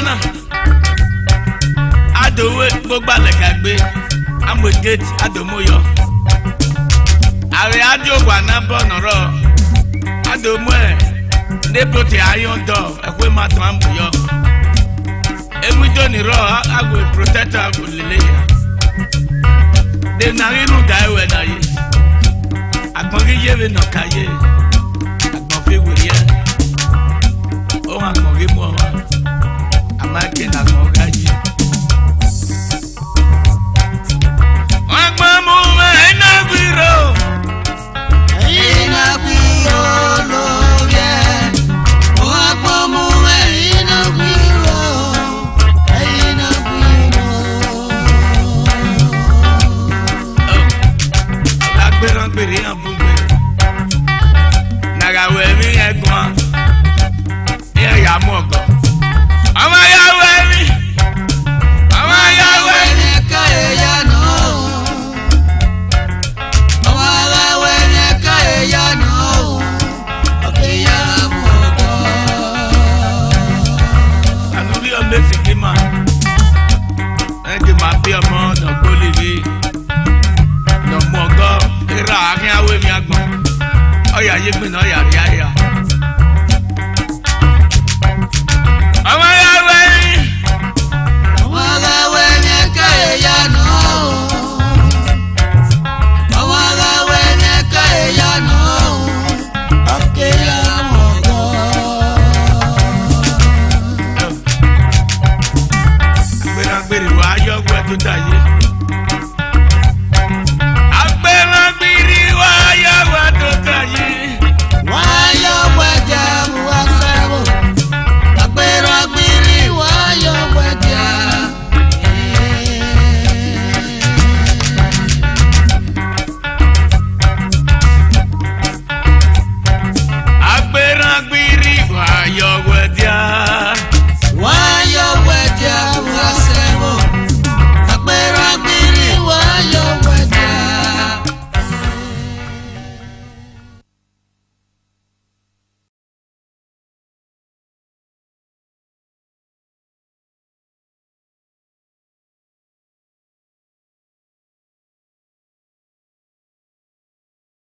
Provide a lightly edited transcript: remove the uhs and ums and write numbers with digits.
na adowe gbogbo alekagbe amwegate adomoyo are adiogwa na bonoro adomwe nepote ayondo ekwe matu ambuyo emwido ni ro agwe protector agulele ya de na riru daiwe na ye agbongi yewe no kaye agbongi weye o agbongi mo amake na agbongi agbamu ena biro lo ye o agbamu ena biro agbere ambugbe nagawe mi egbon e ya mogo ama ya we mi ka e ya no ama ya we mi ka e ya no okay ya mogo anuri o me sikima ma bi omo no golivi no mogo ra akin awe mi agbon oya ye gbin na ya ri aya ama ya we ni ka e ya no ama ya we ni ka e ya no okay ya mogo agbera wa yo gwe to taye